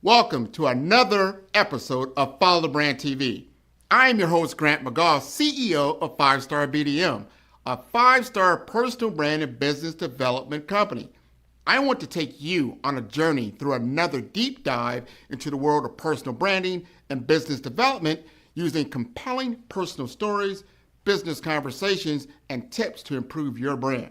Welcome to another episode of Follow the Brand TV. I am your host, Grant McGaugh, CEO of 5-Star BDM, a 5-star personal brand and business development company. I want to take you on a journey through another deep dive into the world of personal branding and business development using compelling personal stories, business conversations, and tips to improve your brand.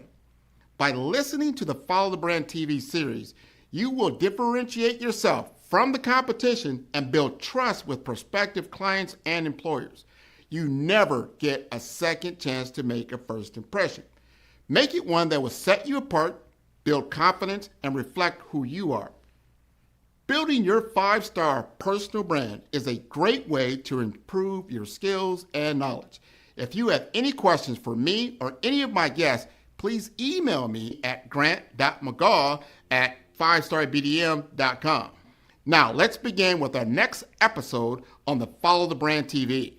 By listening to the Follow the Brand TV series, you will differentiate yourself from the competition and build trust with prospective clients and employers. You never get a second chance to make a first impression. Make it one that will set you apart, build confidence, and reflect who you are. Building your 5-star personal brand is a great way to improve your skills and knowledge. If you have any questions for me or any of my guests, please email me at grant.mcgaugh@5starbdm.com. Now, let's begin with our next episode on the Follow the Brand TV.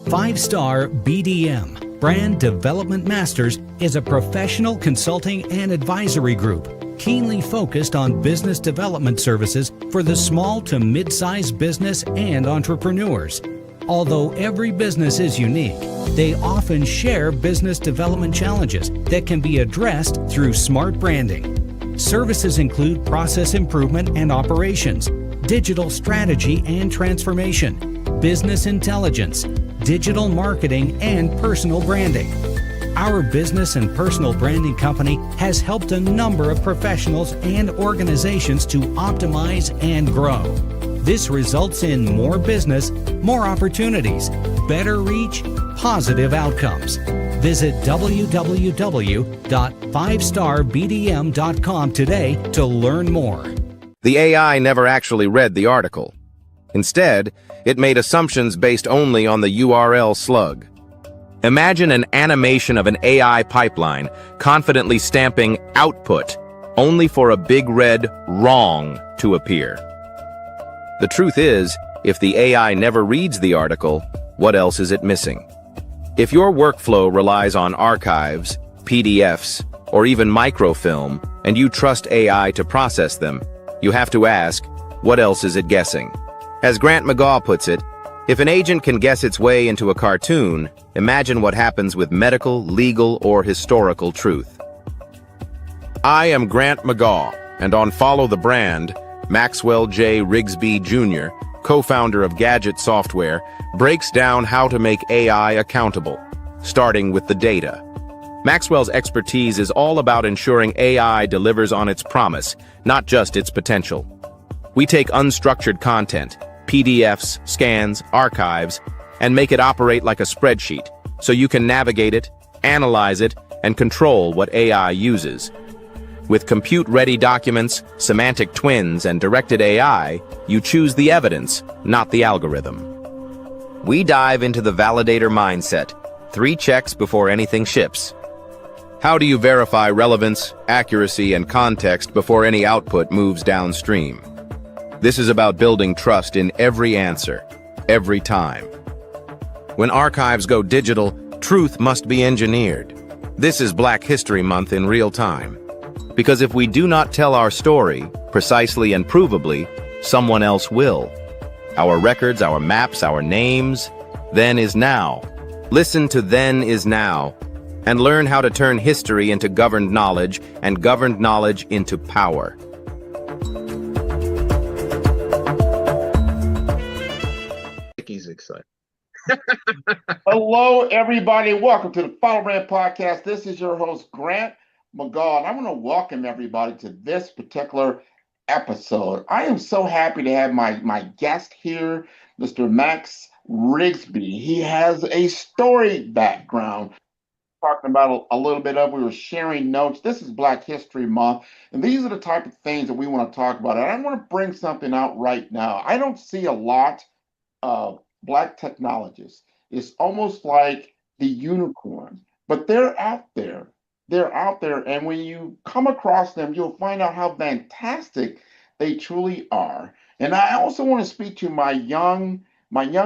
Five-Star BDM, Brand Development Masters, is a professional consulting and advisory group keenly focused on business development services for the small to mid-sized business and entrepreneurs. Although every business is unique, they often share business development challenges that can be addressed through smart branding. Services include process improvement and operations, digital strategy and transformation, business intelligence, digital marketing, and personal branding. Our business and personal branding company has helped a number of professionals and organizations to optimize and grow. This results in more business, more opportunities, better reach, positive outcomes. Visit www.5starbdm.com today to learn more. The AI never actually read the article. Instead, it made assumptions based only on the URL slug. Imagine an animation of an AI pipeline confidently stamping output only for a big red wrong to appear. The truth is, if the AI never reads the article, what else is it missing? If your workflow relies on archives, PDFs, or even microfilm, and you trust AI to process them, you have to ask, what else is it guessing? As Grant McGaugh puts it, if an agent can guess its way into a cartoon, imagine what happens with medical, legal, or historical truth. I am Grant McGaugh, and on Follow the Brand, Maxwell J. Riggsbee Jr., co-founder of Gadget Software, breaks down how to make AI accountable, starting with the data. Maxwell's expertise is all about ensuring AI delivers on its promise, not just its potential. We take unstructured content, PDFs, scans, archives, and make it operate like a spreadsheet, so you can navigate it, analyze it, and control what AI uses. With compute-ready documents, semantic twins, and directed AI, you choose the evidence, not the algorithm. We dive into the validator mindset, 3 checks before anything ships. How do you verify relevance, accuracy, and context before any output moves downstream? This is about building trust in every answer, every time. When archives go digital, truth must be engineered. This is Black History Month in real time. Because if we do not tell our story, precisely and provably, someone else will. Our records, our maps, our names, then is now. Listen to Then is Now, and learn how to turn history into governed knowledge and governed knowledge into power. He's excited. Hello, everybody. Welcome to the Follow Brand Podcast. This is your host, Grant McGaugh, and I want to welcome everybody to this particular episode. I am so happy to have my guest here, Mr. Max Riggsbee. He has a storied background. Talking about a little bit of, we were sharing notes. This is Black History Month, and these are the type of things that we want to talk about. And I want to bring something out right now. I don't see a lot of Black technologists. It's almost like the unicorn, but they're out there. They're out there, and when you come across them, you'll find out how fantastic They truly are. And I also want to speak to my young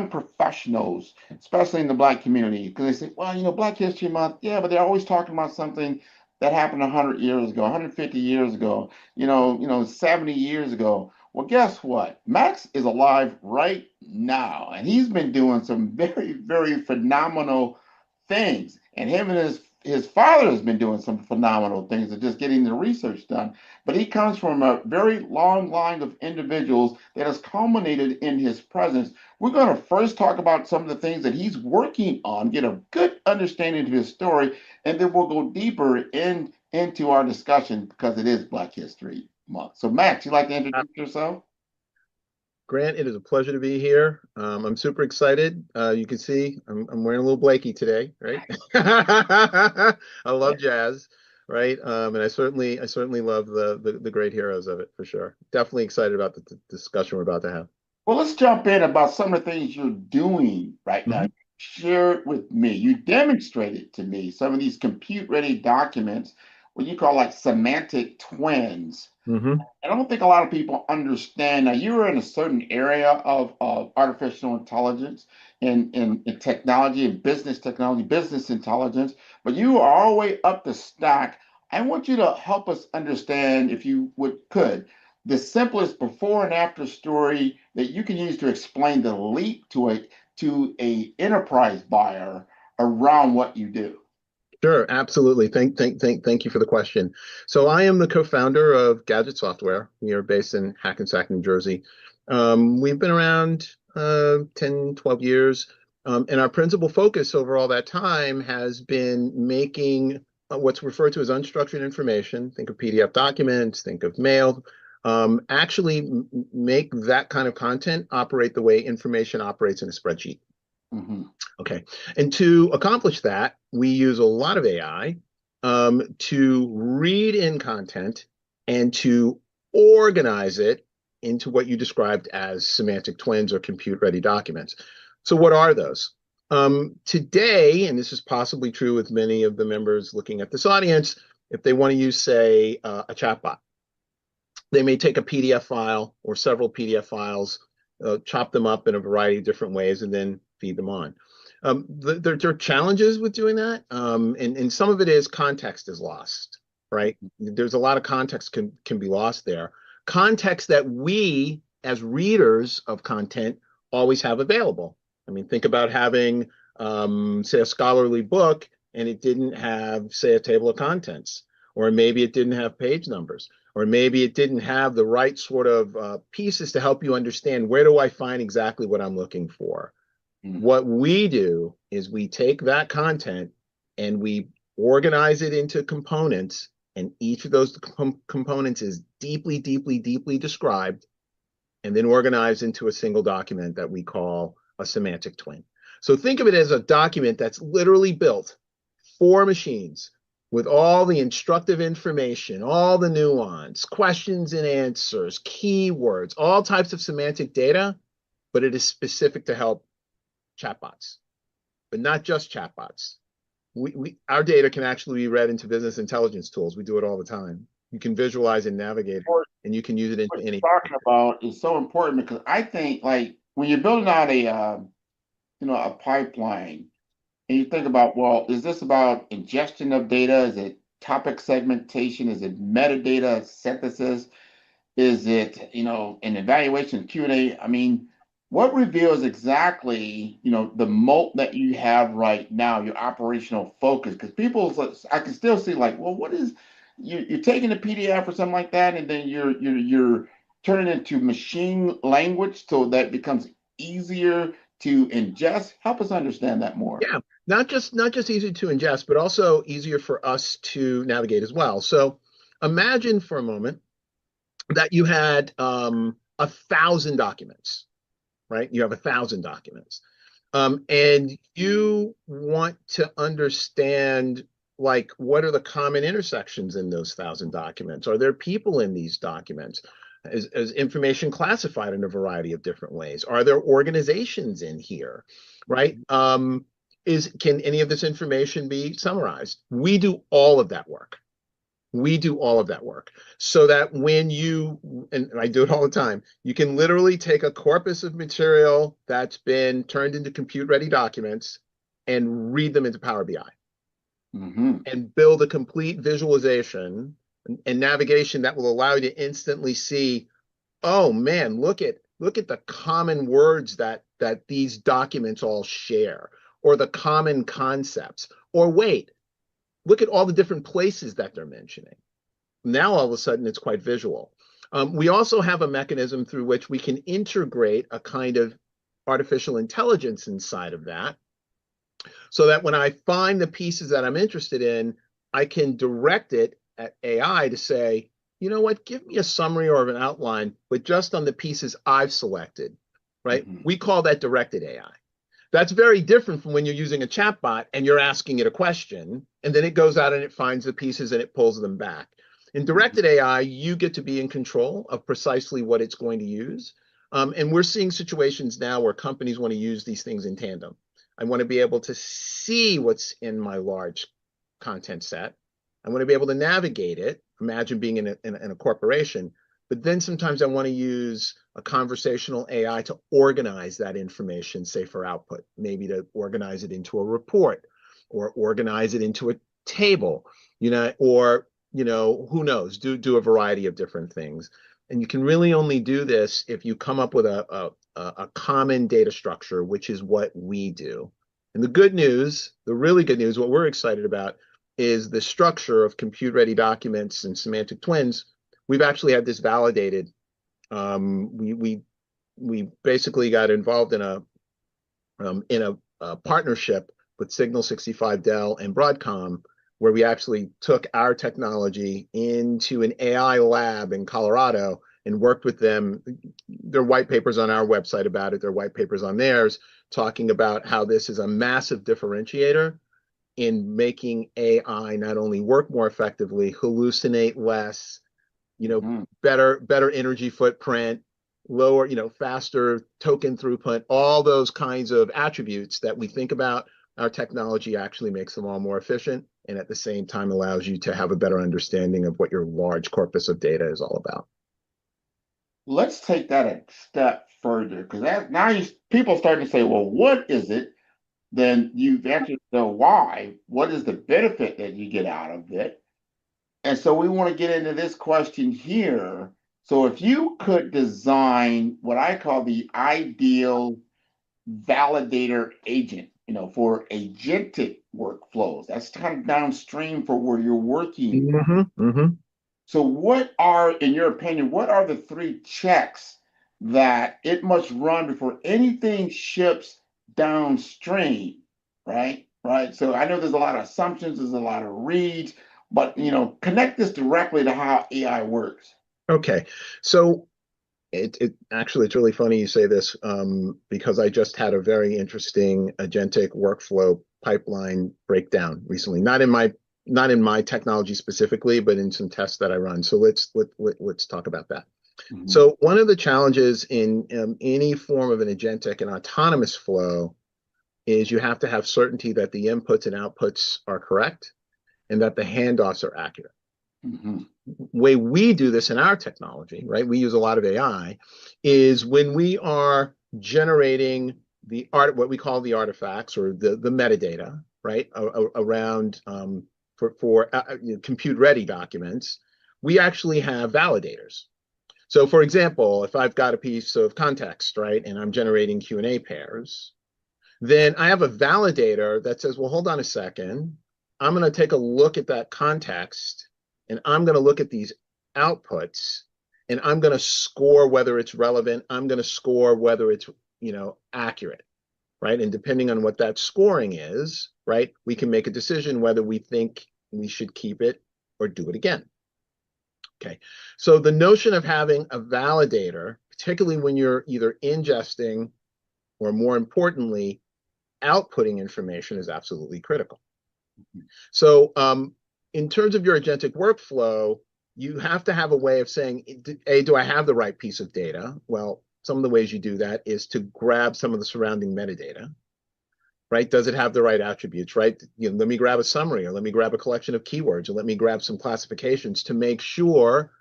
professionals, especially in the Black community, because they say, well, Black History Month, yeah, but they're always talking about something that happened 100 years ago, 150 years ago, 70 years ago. Well, guess what? Max is alive right now, and he's been doing some very, very phenomenal things. And him and his father has been doing some phenomenal things of just getting the research done. But he comes from a very long line of individuals that has culminated in his presence. We're going to first talk about some of the things that he's working on, get a good understanding of his story, and then we'll go deeper into our discussion because it is Black History Month. So, Max, you'd like to introduce yourself? Grant, it is a pleasure to be here. I'm super excited. You can see I'm wearing a little Blakey today, right? I love jazz, right? And I certainly love the great heroes of it for sure. Definitely excited about the discussion we're about to have. Well, let's jump in about some of the things you're doing right now. Share it with me. You demonstrated to me some of these compute-ready documents, what you call like semantic twins. Mm-hmm. I don't think a lot of people understand. Now, you're in a certain area of artificial intelligence and technology and business technology, business intelligence, but you are all the way up the stack. I want you to help us understand, if you could, the simplest before and after story that you can use to explain the leap to a enterprise buyer around what you do. Sure, absolutely. Thank you for the question. So I am the co-founder of Gadget Software. We are based in Hackensack, New Jersey. We've been around 10, 12 years. And our principal focus over all that time has been making what's referred to as unstructured information. Think of PDF documents, think of mail. Actually make that kind of content operate the way information operates in a spreadsheet. Mm-hmm. Okay. And to accomplish that, we use a lot of AI to read in content and to organize it into what you described as semantic twins or compute-ready documents. So what are those? Today, and this is possibly true with many of the members looking at this audience, if they want to use, say, a chatbot, they may take a PDF file or several PDF files, chop them up in a variety of different ways, and then feed them on. There are challenges with doing that, and some of it is context is lost, right? There's a lot of context can be lost there. Context that we, as readers of content, always have available. I mean, think about having, say, a scholarly book, and it didn't have, say, a table of contents, or maybe it didn't have page numbers, or maybe it didn't have the right sort of pieces to help you understand, where do I find exactly what I'm looking for? What we do is we take that content and we organize it into components, and each of those components is deeply, deeply, deeply described and then organized into a single document that we call a semantic twin. So think of it as a document that's literally built for machines with all the instructive information, all the nuance, questions and answers, keywords, all types of semantic data, but it is specific to help chatbots, but not just chatbots. Our data can actually be read into business intelligence tools. We do it all the time. You can visualize and navigate, and you can use it into What any. you're talking about is so important because I think, like, when you're building out a pipeline, and you think about, well, is this about ingestion of data? Is it topic segmentation? Is it metadata synthesis? Is it, an evaluation Q&A? I mean, what reveals exactly, the moat that you have right now, your operational focus? Because I can still see like, well, what is, you're taking a PDF or something like that, and then you're turning it into machine language so that becomes easier to ingest. Help us understand that more. Yeah, not just easy to ingest, but also easier for us to navigate as well. So imagine for a moment that you had 1,000 documents, right? You have 1,000 documents. And you want to understand, like, what are the common intersections in those 1,000 documents? Are there people in these documents? Is information classified in a variety of different ways? Are there organizations in here, right? Can any of this information be summarized? We do all of that work. We do all of that work so that when you, and I do it all the time, you can literally take a corpus of material that's been turned into compute-ready documents and read them into Power BI and build a complete visualization and navigation that will allow you to instantly see, oh man, look at the common words that these documents all share, or the common concepts, or wait, look at all the different places that they're mentioning. Now, all of a sudden, it's quite visual. We also have a mechanism through which we can integrate a kind of artificial intelligence inside of that, so that when I find the pieces that I'm interested in, I can direct it at AI to say, you know what, give me a summary or an outline, but just on the pieces I've selected, right? We call that directed AI. That's very different from when you're using a chatbot and you're asking it a question, and then it goes out and it finds the pieces and it pulls them back. In directed AI, you get to be in control of precisely what it's going to use. And we're seeing situations now where companies want to use these things in tandem. I want to be able to see what's in my large content set. I want to be able to navigate it. Imagine being in a corporation. But then sometimes I want to use a conversational AI to organize that information, say for output, maybe to organize it into a report or organize it into a table, or, who knows, do a variety of different things. And you can really only do this if you come up with a common data structure, which is what we do. And the really good news, what we're excited about is the structure of compute-ready documents and semantic twins. We've actually had this validated. We basically got involved in a partnership with Signal 65 Dell and Broadcom, where we actually took our technology into an AI lab in Colorado and worked with them. There are white papers on our website about it. There are white papers on theirs talking about how this is a massive differentiator in making AI not only work more effectively, hallucinate less, better energy footprint, lower, faster token throughput, all those kinds of attributes that we think about. Our technology actually makes them all more efficient, and at the same time allows you to have a better understanding of what your large corpus of data is all about. Let's take that a step further, because now people starting to say, well, what is it? Then you've answered the why. What is the benefit that you get out of it? And so we want to get into this question here. So if you could design what I call the ideal validator agent, for agentic workflows, that's kind of downstream for where you're working. So what are, in your opinion, what are the 3 checks that it must run before anything ships downstream, right? So I know there's a lot of assumptions, there's a lot of reads, but, connect this directly to how AI works. Okay. So actually, it's really funny you say this, because I just had a very interesting agentic workflow pipeline breakdown recently, not in my technology specifically, but in some tests that I run. So let's talk about that. So one of the challenges in any form of an agentic and autonomous flow is you have to have certainty that the inputs and outputs are correct and that the handoffs are accurate. Way we do this in our technology, right? We use a lot of AI, is when we are generating what we call the artifacts or the metadata, right? Around for compute-ready documents, we actually have validators. So for example, if I've got a piece of context, right, and I'm generating Q&A pairs, then I have a validator that says, well, hold on a second. I'm going to take a look at that context, and I'm going to look at these outputs, and I'm going to score whether it's relevant. I'm going to score whether it's, accurate, right? And depending on what that scoring is, right, we can make a decision whether we think we should keep it or do it again. Okay, so the notion of having a validator, particularly when you're either ingesting or, more importantly, outputting information, is absolutely critical. So in terms of your agentic workflow, you have to have a way of saying, do I have the right piece of data? Well, some of the ways you do that is to grab some of the surrounding metadata. right? Does it have the right attributes, right? Let me grab a summary, or let me grab a collection of keywords, or let me grab some classifications to make sure.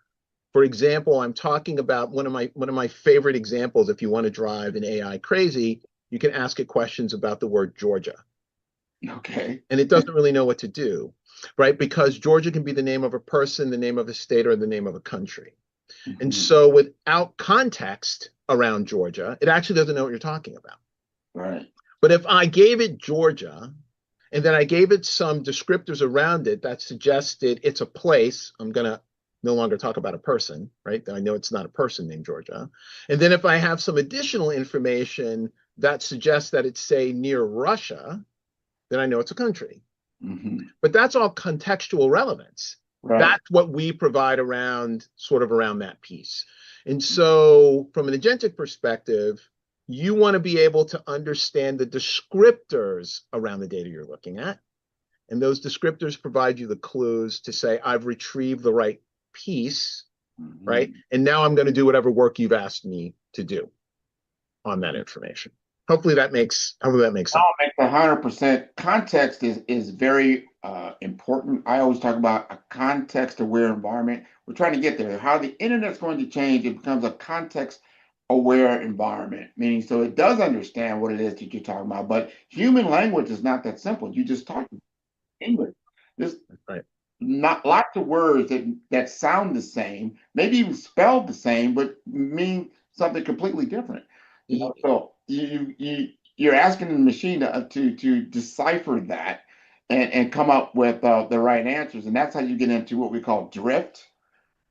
For example, I'm talking about one of my favorite examples. If you want to drive an AI crazy, you can ask it questions about the word Georgia. Okay. And it doesn't really know what to do, right? Because Georgia can be the name of a person, the name of a state, or the name of a country. And so without context around Georgia, it actually doesn't know what you're talking about. Right. But if I gave it Georgia, and then I gave it some descriptors around it that suggested it's a place, I'm going to no longer talk about a person, right? I know it's not a person named Georgia. And then if I have some additional information that suggests that it's, say, near Russia, then I know it's a country. But that's all contextual relevance. Right. That's what we provide around that piece. And so from an agentic perspective, you want to be able to understand the descriptors around the data you're looking at. And those descriptors provide you the clues to say, I've retrieved the right piece, right? And now I'm going to do whatever work you've asked me to do on that information. Hopefully that makes sense. I'll make 100%. Context is very important. I always talk about a context-aware environment. We're trying to get there. How the internet's going to change, it becomes a context-aware environment, meaning so it does understand what it is that you're talking about. But human language is not that simple. You just talk English. There's not lots of words that sound the same, maybe even spelled the same, but mean something completely different. So you're asking the machine to decipher that and come up with the right answers, and that's how you get into what we call drift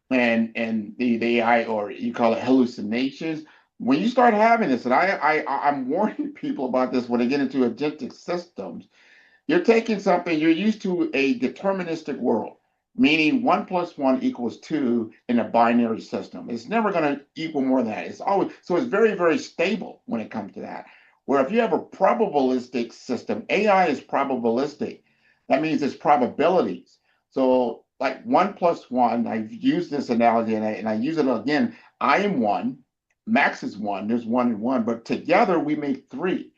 and the AI, or you call it hallucinations. When you start having this, and I'm warning people about this when they get into agentic systems, you're taking something, you're used to a deterministic world, meaning 1 + 1 = 2 in a binary system. It's never going to equal more than that. It's always, so it's very, very stable when it comes to that. Where if you have a probabilistic system, AI is probabilistic. That means it's probabilities. So like 1 + 1, I've used this analogy and I use it again. I am 1, Max is 1, there's 1 and 1, but together we make 3.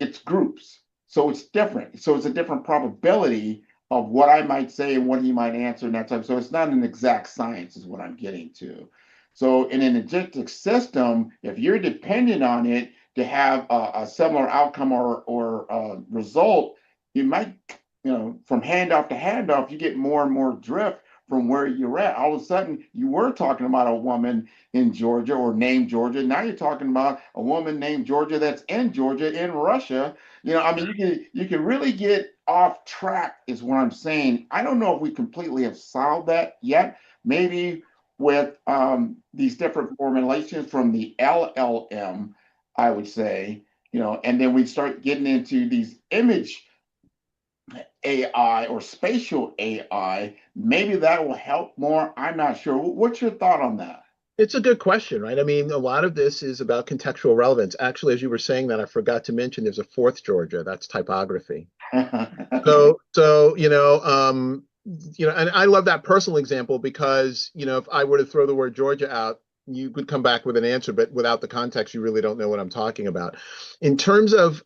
It's groups. So it's different. So it's a different probability of what I might say and what he might answer and that type. So it's not an exact science is what I'm getting to. So in an agentic system, if you're dependent on it to have a similar outcome or result, you might, from handoff to handoff, you get more and more drift from where you're at. All of a sudden, you were talking about a woman in Georgia or named Georgia. Now you're talking about a woman named Georgia that's in Georgia in Russia. You can really get off track, is what I'm saying. I don't know if we completely have solved that yet. Maybe with these different formulations from the LLM, I would say, and then we start getting into these image AI or spatial AI, maybe that will help more. I'm not sure. What's your thought on that? It's a good question, right? I mean, a lot of this is about contextual relevance. Actually, as you were saying that, I forgot to mention there's a fourth Georgia. That's typography. And I love that personal example because, if I were to throw the word Georgia out, you could come back with an answer, but without the context, you really don't know what I'm talking about. In terms of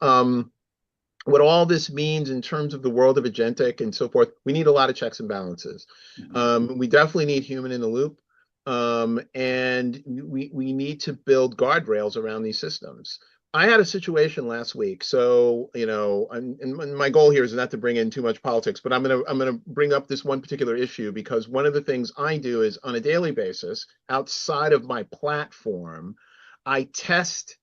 what all this means in terms of the world of agentic and so forth, we need a lot of checks and balances. We definitely need human in the loop. And we need to build guardrails around these systems. I had a situation last week, so and my goal here is not to bring in too much politics, but I'm gonna bring up this one particular issue because one of the things I do is on a daily basis, outside of my platform, I test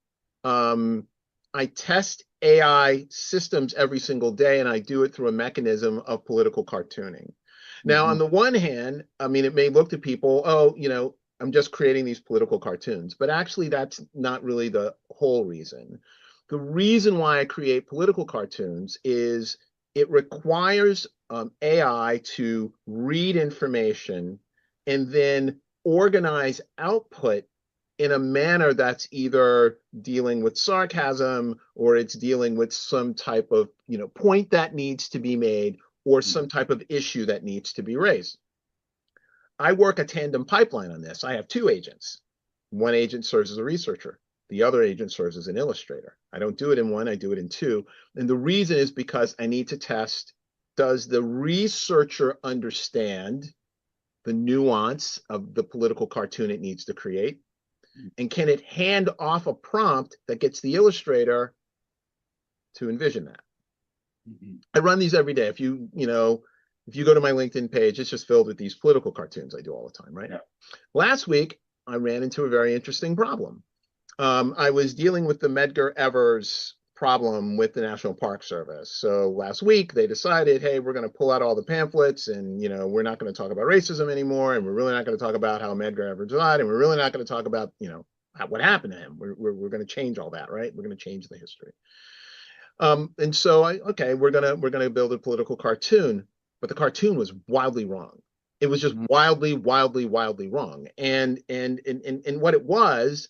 AI systems every single day, and I do it through a mechanism of political cartooning. Now, on the one hand, I mean, it may look to people, I'm just creating these political cartoons, but actually that's not really the whole reason. The reason why I create political cartoons is it requires AI to read information and then organize output in a manner that's either dealing with sarcasm or it's dealing with some type of, point that needs to be made or some type of issue that needs to be raised. I work a tandem pipeline on this. I have 2 agents. One agent serves as a researcher. The other agent serves as an illustrator. I don't do it in one, I do it in two. And the reason is because I need to test, does the researcher understand the nuance of the political cartoon it needs to create? And can it hand off a prompt that gets the illustrator to envision that? I run these every day. If you go to my LinkedIn page, it's just filled with these political cartoons I do all the time, right? Yeah. Last week, I ran into a very interesting problem. I was dealing with the Medgar Evers problem with the National Park Service. So last week, they decided, hey, we're going to pull out all the pamphlets, and we're not going to talk about racism anymore, and we're really not going to talk about how Medgar Evers died, and we're really not going to talk about what happened to him. We're going to change all that, right? We're going to change the history. And so we're gonna build a political cartoon, but the cartoon was wildly wrong. It was just wildly wrong. And what it was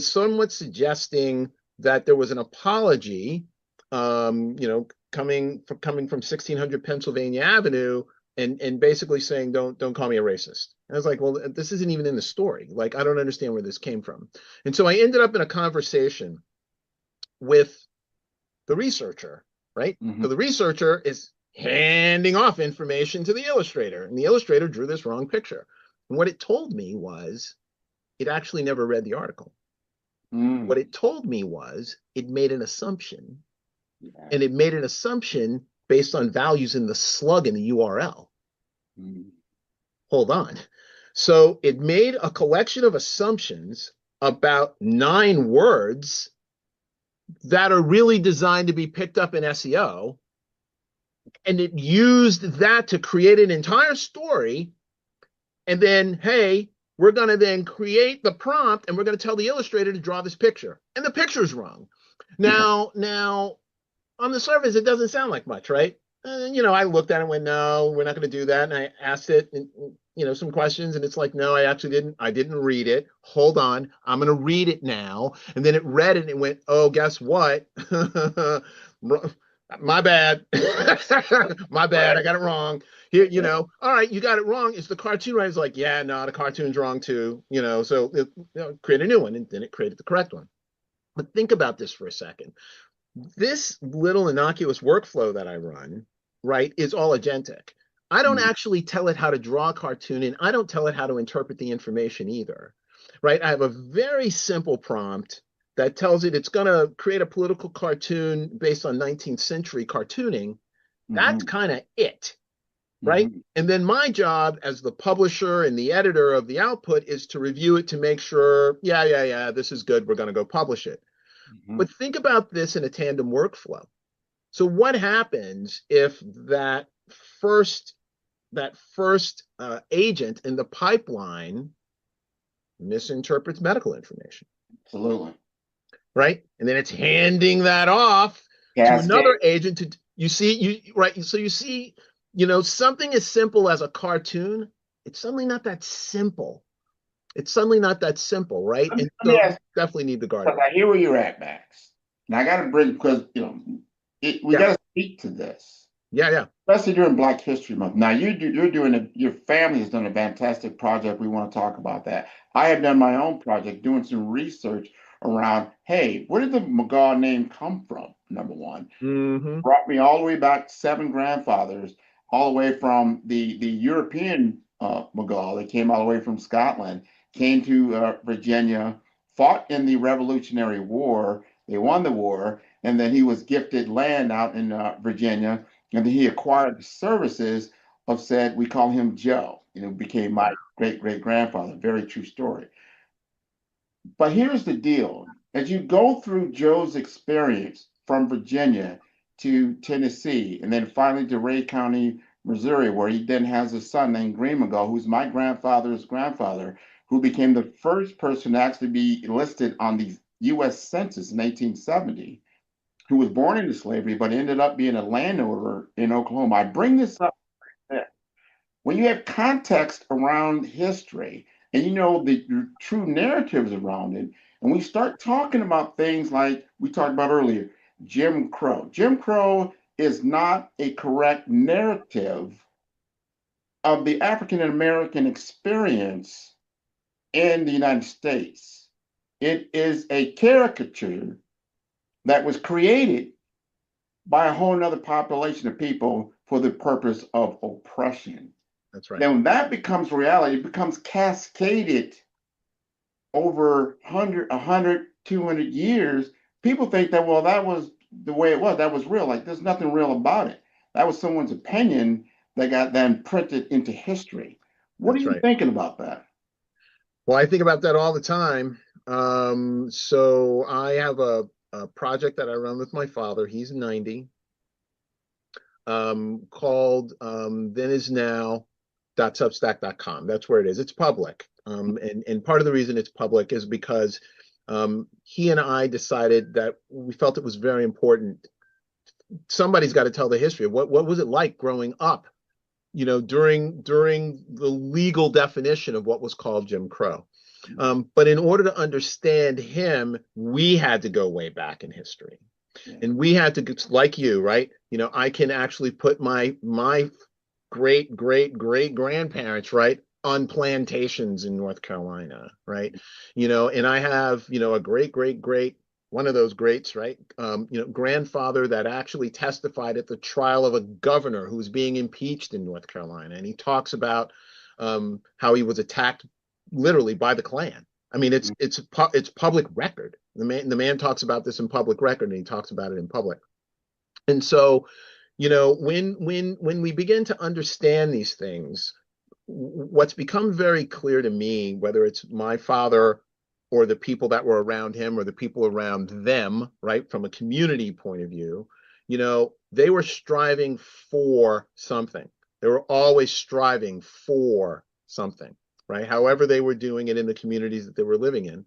somewhat suggesting that there was an apology, coming from 1600 Pennsylvania Avenue, and basically saying don't call me a racist. And I was like, well, this isn't even in the story. Like, I don't understand where this came from. And so I ended up in a conversation with the researcher, right? So the researcher is handing off information to the illustrator, and the illustrator drew this wrong picture. And what it told me was it actually never read the article. What it told me was it made an assumption, and it made an assumption based on values in the slug in the URL. Hold on. So it made a collection of assumptions about 9 words that are really designed to be picked up in SEO. And it used that to create an entire story. And then, hey, we're going to then create the prompt, and we're going to tell the illustrator to draw this picture. And the picture's wrong. Now, on the surface, it doesn't sound like much, right? I looked at it and went, no, we're not going to do that. And I asked it, some questions, and it's like, no, I didn't read it. Hold on, I'm going to read it now. And then it read it and it went, oh, guess what? My bad. My bad. I got it wrong. Here, all right, you got it wrong. Is the cartoon right? It's like, yeah, no, the cartoon's wrong too. So create a new one, and then it created the correct one. But think about this for a second. This little innocuous workflow that I run, right, is all agentic. I don't actually tell it how to draw a cartoon, and I don't tell it how to interpret the information either, right? I have a very simple prompt that tells it it's going to create a political cartoon based on 19th century cartooning. That's kind of it, right? And then my job as the publisher and the editor of the output is to review it to make sure, yeah, this is good. We're going to go publish it. But think about this in a tandem workflow. So what happens if that first agent in the pipeline misinterprets medical information? Absolutely. Right? And then it's handing that off to another agent to, right? So you see, something as simple as a cartoon, it's suddenly not that simple. It's suddenly not that simple, right? And so you definitely need the guardrail. I hear where you're at, Max. And I got to bring, because, we got to speak to this. Yeah. Especially during Black History Month. Now, you're doing your family has done a fantastic project. We want to talk about that. I have done my own project, doing some research around, hey, where did the McGaugh name come from? Number one. Brought me all the way back 7 grandfathers, all the way from the European McGaugh. They came all the way from Scotland, came to Virginia, fought in the Revolutionary War. They won the war, and then he was gifted land out in Virginia, and then he acquired the services of said, we call him Joe, became my great-great-grandfather. Very true story. But here's the deal. As you go through Joe's experience from Virginia to Tennessee, and then finally to Ray County, Missouri, where he then has a son named Green McGaugh, who's my grandfather's grandfather, who became the first person to actually be listed on the U.S. Census in 1870, who was born into slavery, but ended up being a landowner in Oklahoma. I bring this up. When you have context around history, and the true narratives around it, and we start talking about things like we talked about earlier, Jim Crow. Jim Crow is not a correct narrative of the African American experience in the United States. It is a caricature that was created by a whole nother population of people for the purpose of oppression. That's right. Then when that becomes reality, it becomes cascaded over 100, 200 years. People think that, well, that was the way it was. That was real. Like, there's nothing real about it. That was someone's opinion that got then printed into history. What are That's you right. thinking about that? Well, I think about that all the time. So I have a project that I run with my father. He's 90, called thenisnow.substack.com. That's where it is. It's public. And part of the reason it's public is because he and I decided that we felt it was very important. Somebody's got to tell the history of what was it like growing up, during the legal definition of what was called Jim Crow. But in order to understand him, we had to go way back in history. Yeah. And we had to, like you, right? I can actually put my great grandparents, right, on plantations in North Carolina, right? And I have, a great one of those greats, right? Grandfather that actually testified at the trial of a governor who was being impeached in North Carolina, and he talks about how he was attacked literally by the Klan. I mean, it's public record. The man talks about this in public record, and he talks about it in public. And so, when we begin to understand these things, what's become very clear to me, whether it's my father or the people that were around him or the people around them, right, from a community point of view, they were striving for something. They were always striving for something, right? However they were doing it in the communities that they were living in.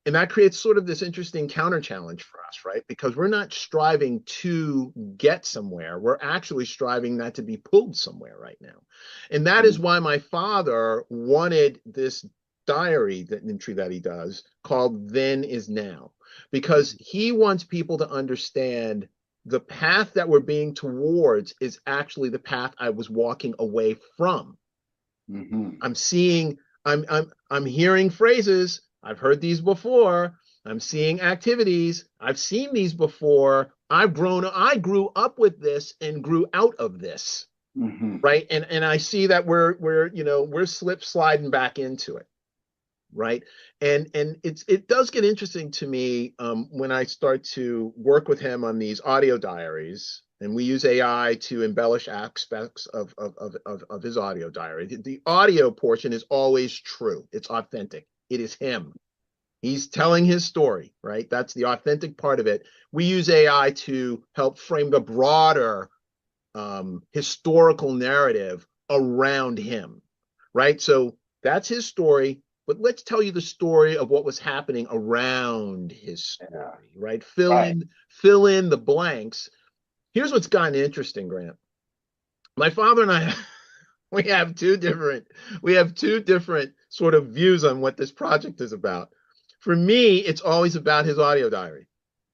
And that creates sort of this interesting counter challenge for us, right? Because we're not striving to get somewhere. We're actually striving not to be pulled somewhere right now. And that is why my father wanted this diary entry that he does called Then Is Now, because he wants people to understand the path that we're being towards is actually the path I was walking away from. I'm hearing phrases. I've heard these before. I'm seeing activities. I've seen these before. I grew up with this and grew out of this. Right. And I see that we're sliding back into it. Right. And it does get interesting to me when I start to work with him on these audio diaries, and we use AI to embellish aspects of his audio diary. The audio portion is always true. It's authentic. It is him. He's telling his story, right? That's the authentic part of it. We use AI to help frame the broader historical narrative around him, right? So that's his story. But let's tell you the story of what was happening around his story, right? Fill in the blanks. Here's what's gotten interesting, Grant. My father and I, we have two different sort of views on what this project is about. For me, it's always about his audio diary.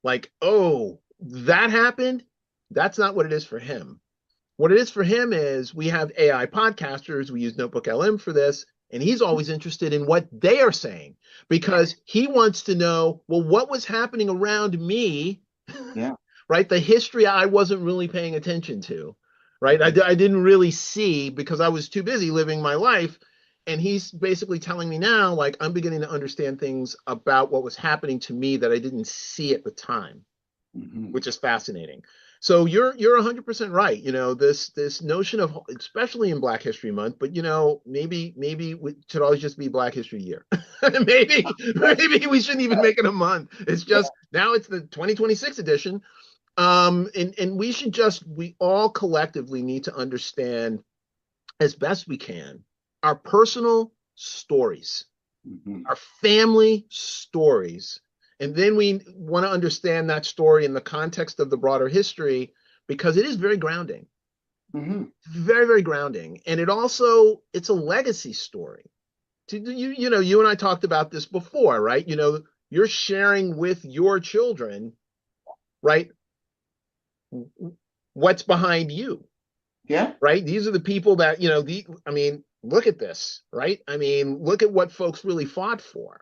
Like, oh, that happened? That's not what it is for him. What it is for him is we have AI podcasters. We use Notebook LM for this. And he's always interested in what they are saying, because he wants to know, well, what was happening around me, right? The history I wasn't really paying attention to, right? I didn't really see because I was too busy living my life. And he's basically telling me now, like, I'm beginning to understand things about what was happening to me that I didn't see at the time, which is fascinating. So you're 100% right. This notion of, especially in Black History Month, but maybe it should always just be Black History Year. maybe we shouldn't even make it a month. It's just now it's the 2026 edition. And we all collectively need to understand as best we can our personal stories, our family stories. And then we want to understand that story in the context of the broader history, because it is very grounding, very, very grounding. And it's a legacy story. You and I talked about this before, right? You're sharing with your children, right, what's behind you. Yeah. Right. These are the people that, look at this, right? I mean, look at what folks really fought for.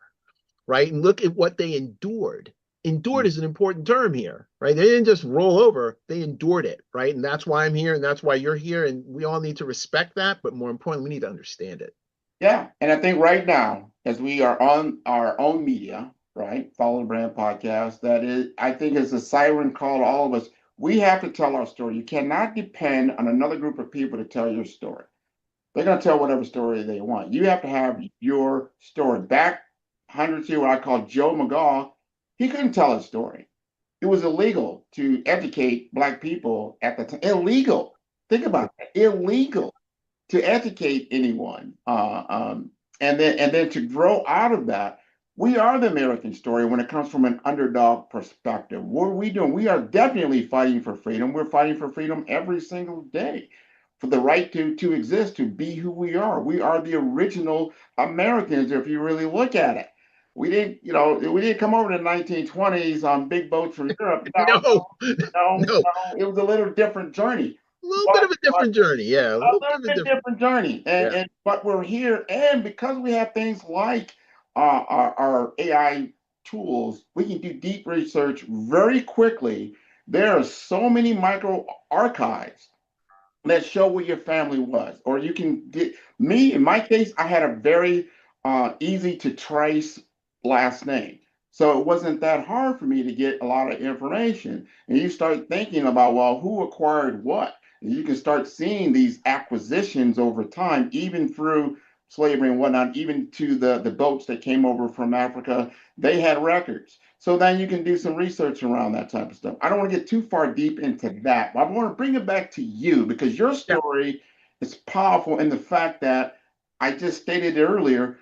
right? And look at what they endured. Endured is an important term here, right? They didn't just roll over, they endured it, right? And that's why I'm here, and that's why you're here, and we all need to respect that, but more importantly, we need to understand it. Yeah, and I think right now, as we are on our own media, right, Follow the Brand podcast, that is, I think is a siren call to all of us. We have to tell our story. You cannot depend on another group of people to tell your story. They're going to tell whatever story they want. You have to have your story. Back hundreds of years, what I call Joe McGaugh, he couldn't tell his story. It was illegal to educate Black people at the time. Illegal. Think about that. Illegal to educate anyone, and then to grow out of that. We are the American story when it comes from an underdog perspective. What are we doing? We are definitely fighting for freedom. We're fighting for freedom every single day, for the right to exist, to be who we are. We are the original Americans, if you really look at it. We didn't come over to the 1920s on big boats from Europe. No, No, no, no, no. It was a little different journey. a little bit But of a different journey. Yeah, a a little bit little of a bit different. different journey, Yeah. and but we're here, and because we have things like our AI tools, we can do deep research very quickly. There are so many micro archives that show where your family was, or you can get me. In my case, I had a very easy to trace last name, so it wasn't that hard for me to get a lot of information. And you start thinking about, well, who acquired what, and you can start seeing these acquisitions over time, even through slavery and whatnot, even to the boats that came over from Africa. They had records. So then you can do some research around that type of stuff. I don't want to get too far deep into that, but I want to bring it back to you because your Yeah. story is powerful in the fact that I just stated it earlier.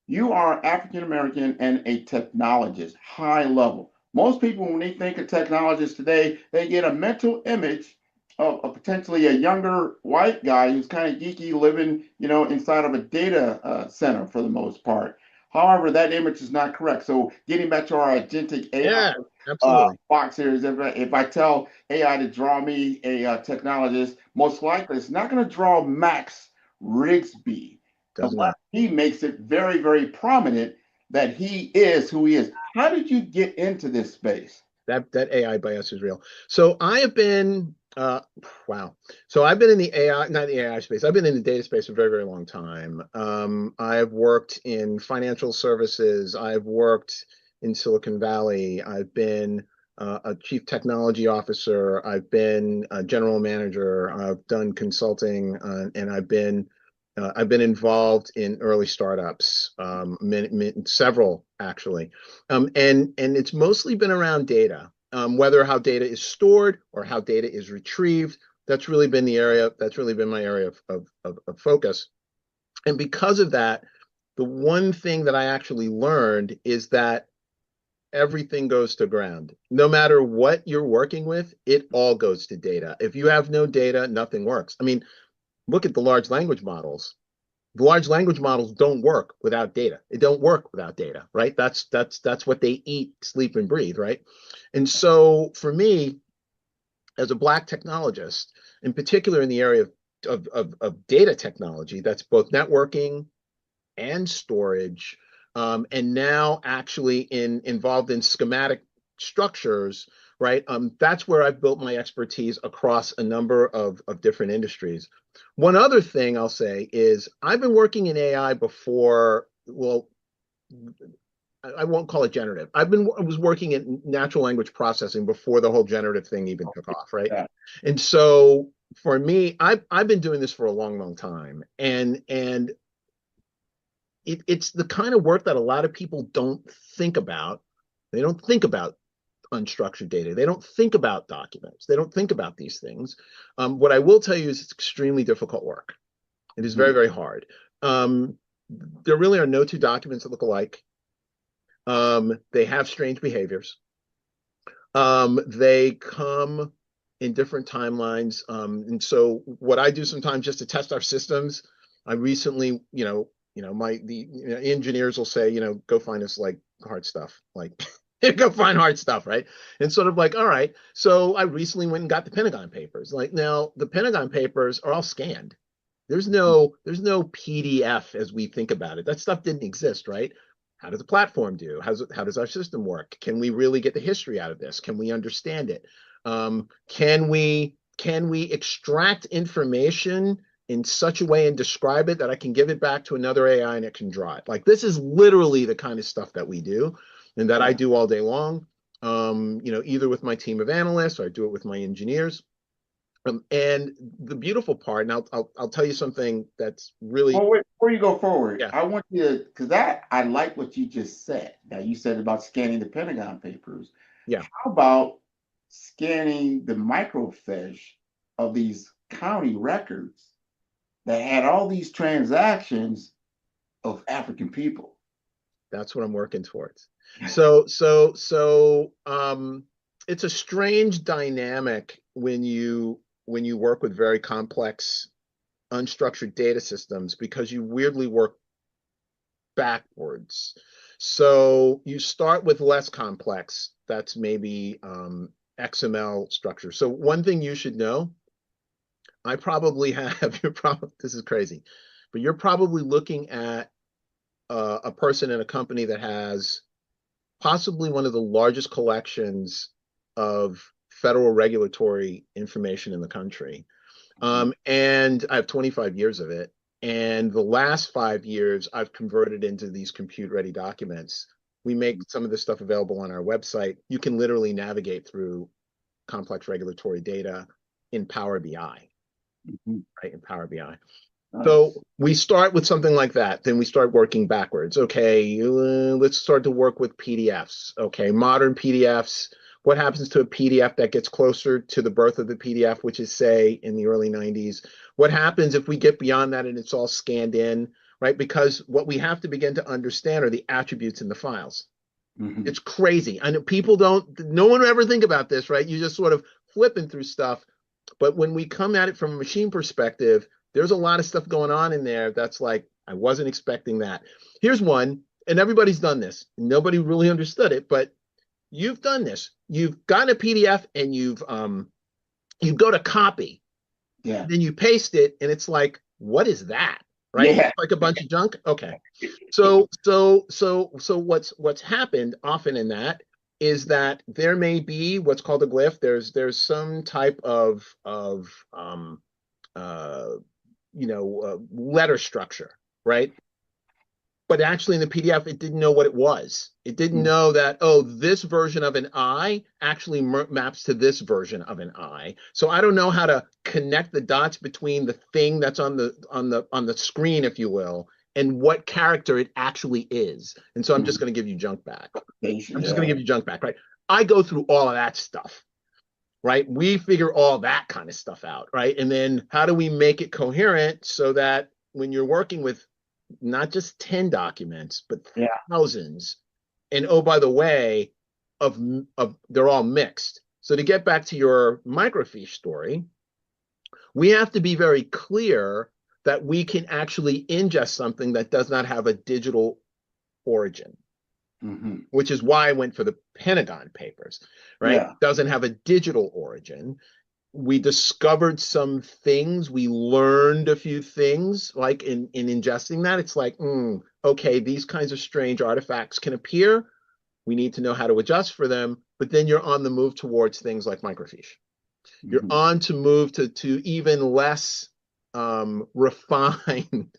You are African American and a technologist, high level. Most people, when they think of technologists today, they get a mental image of potentially a younger white guy who's kind of geeky, living, inside of a data center for the most part. However, that image is not correct. So, getting back to our agentic AI Yeah, absolutely. box here is, if I tell AI to draw me a technologist, most likely it's not going to draw Max Riggsbee Does unless not. he makes it very, very prominent that he is who he is. How did you get into this space? That AI bias is real. So I have been wow. So I've been in the AI, not the AI space. I've been in the data space for a very, very long time. I've worked in financial services. I've worked in Silicon Valley. I've been a chief technology officer. I've been a general manager. I've done consulting, and I've been involved in early startups, several actually, and it's mostly been around data, whether how data is stored or how data is retrieved. That's really been the area. That's really been my area of focus. And because of that, the one thing that I actually learned is that everything goes to ground. No matter what you're working with, it all goes to data. If you have no data, nothing works. I mean, look at the large language models. The large language models don't work without data. It don't work without data, right? That's what they eat, sleep, and breathe, right? And so for me, as a Black technologist, in particular in the area of data technology, that's both networking and storage, and now actually involved in schematic structures, right? That's where I've built my expertise across a number of different industries. One other thing I'll say is I've been working in AI before. Well, I won't call it generative. I was working in natural language processing before the whole generative thing even took off, right? Yeah. And so for me, I've been doing this for a long, long time, and it's the kind of work that a lot of people don't think about. They don't think about unstructured data. They don't think about documents. They don't think about these things. What I will tell you is it's extremely difficult work. It is very, very hard. There really are no two documents that look alike. They have strange behaviors. They come in different timelines. And so what I do sometimes just to test our systems, I recently, the engineers will say, go find us like hard stuff, like go find hard stuff, right? And sort of like, all right. So I recently went and got the Pentagon Papers. Like now, the Pentagon Papers are all scanned. There's no PDF as we think about it. That stuff didn't exist, right? How does the platform do? How does our system work? Can we really get the history out of this? Can we understand it? Can we extract information in such a way and describe it that I can give it back to another AI and it can draw it? Like, this is literally the kind of stuff that we do and that I do all day long. Either with my team of analysts or I do it with my engineers. And the beautiful part, and I'll tell you something that's really. Well, wait, before you go forward, Yeah. I want you to, because I like what you just said. Now, you said about scanning the Pentagon Papers. Yeah. How about scanning the microfiche of these county records that had all these transactions of African people? That's what I'm working towards. So it's a strange dynamic when you work with very complex unstructured data systems, because you weirdly work backwards. So you start with less complex, that's maybe XML structure. So one thing you should know, I probably have, this is crazy, but you're probably looking at a person in a company that has possibly one of the largest collections of federal regulatory information in the country. And I have 25 years of it. And the last 5 years, I've converted into these compute-ready documents. We make some of this stuff available on our website. You can literally navigate through complex regulatory data in Power BI, right? In Power BI. So we start with something like that. Then we start working backwards. Okay, let's start to work with PDFs. Okay, modern PDFs. What happens to a PDF that gets closer to the birth of the PDF, which is, say, in the early 90s? What happens if we get beyond that and it's all scanned in, right? Because what we have to begin to understand are the attributes in the files. It's crazy. I know people no one would ever think about this, right? You just sort of flipping through stuff. But when we come at it from a machine perspective, there's a lot of stuff going on in there that's like, I wasn't expecting that. Here's one, and everybody's done this. Nobody really understood it, but you've done this. You've gotten a PDF and you go to copy. Yeah. Then you paste it, and it's like, what is that? Right? Yeah. Like a bunch of junk. Okay. So what's happened often in that is that there may be what's called a glyph. There's some type of letter structure, right? But actually in the PDF, it didn't know what it was. It didn't know that, oh, this version of an I actually maps to this version of an I. So I don't know how to connect the dots between the thing that's on the screen, if you will, and what character it actually is. And so I'm just going to give you junk back. I'm just going to give you junk back, right? I go through all of that stuff, right? We figure all that kind of stuff out, right? And then how do we make it coherent so that when you're working with not just 10 documents, but thousands. And oh, by the way, of they're all mixed. So to get back to your microfiche story, we have to be very clear that we can actually ingest something that does not have a digital origin, which is why I went for the Pentagon Papers, right? Yeah. It doesn't have a digital origin. We discovered some things. We learned a few things, like in ingesting that. It's like, okay, these kinds of strange artifacts can appear. We need to know how to adjust for them. But then you're on the move towards things like microfiche. You're on to move to even less refined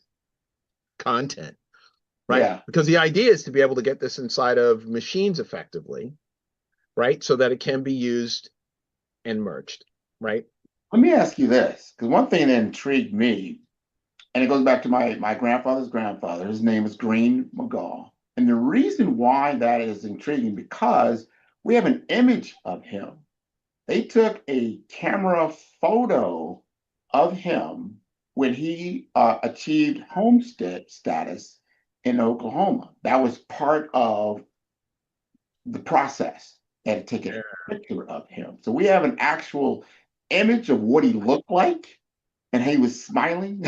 content, right? Yeah. Because the idea is to be able to get this inside of machines effectively, right? So that it can be used and merged. Right. Let me ask you this, because one thing that intrigued me, and it goes back to my grandfather's grandfather, his name is Green McGaugh. And the reason why that is intriguing, because we have an image of him. They took a camera photo of him when he achieved homestead status in Oklahoma. That was part of the process. They had to take a picture of him. So we have an actual image of what he looked like, and he was smiling.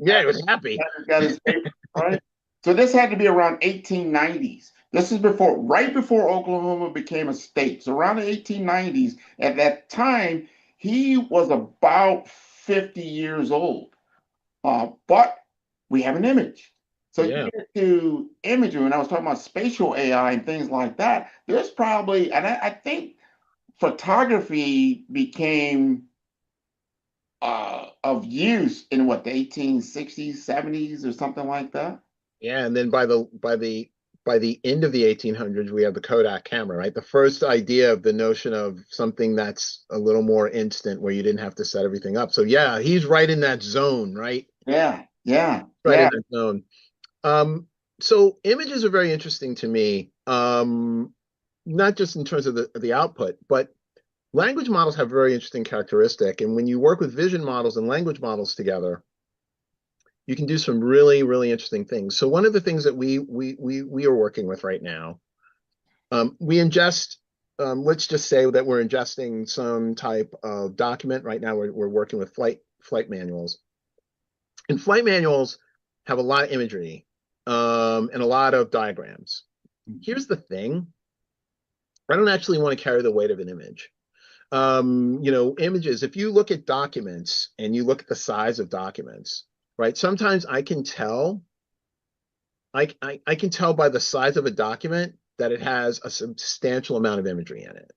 Yeah, he was happy. Got his paper, right? So this had to be around 1890s. This is right before Oklahoma became a state. So around the 1890s, at that time, he was about 50 years old. But we have an image. So you Yeah. get to imagery, and I was talking about spatial AI and things like that. There's probably, and I think photography became of use in what, the 1860s, 70s, or something like that. Yeah, and then by the end of the 1800s, we have the Kodak camera, right? The first idea of the notion of something that's a little more instant, where you didn't have to set everything up. So yeah, he's right in that zone, right? Yeah, yeah, Right in yeah. that zone. So images are very interesting to me, not just in terms of the output, but language models have very interesting characteristic. And when you work with vision models and language models together, you can do some really, really interesting things. So one of the things that we are working with right now, we ingest. Let's just say that we're ingesting some type of document right now. We're working with flight manuals, and flight manuals have a lot of imagery, and a lot of diagrams. Here's the thing: I don't actually want to carry the weight of an image. Images. If you look at documents and you look at the size of documents, right? Sometimes I can tell. I can tell by the size of a document that it has a substantial amount of imagery in it,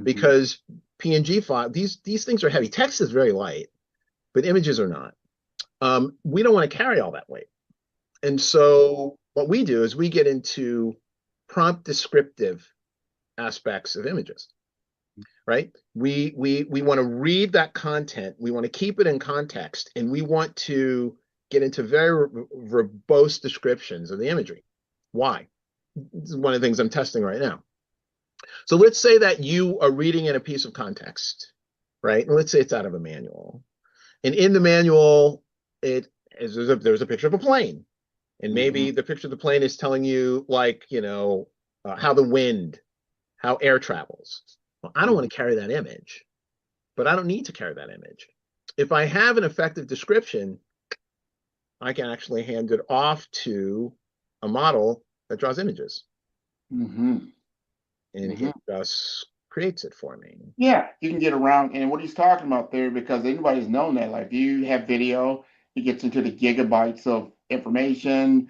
because PNG file, these things are heavy. Text is very light, but images are not. We don't want to carry all that weight. And so what we do is we get into prompt descriptive aspects of images, right? We want to read that content. We want to keep it in context, and we want to get into very verbose descriptions of the imagery. Why? This is one of the things I'm testing right now. So let's say that you are reading in a piece of context, right? And let's say it's out of a manual. And in the manual, there's a picture of a plane. And maybe the picture of the plane is telling you, like, how the wind, how air travels. Well, I don't want to carry that image, but I don't need to carry that image. If I have an effective description, I can actually hand it off to a model that draws images. And it just creates it for me. Yeah, you can get around, and what he's talking about there, because anybody's known that, like, if you have video, it gets into the gigabytes of information,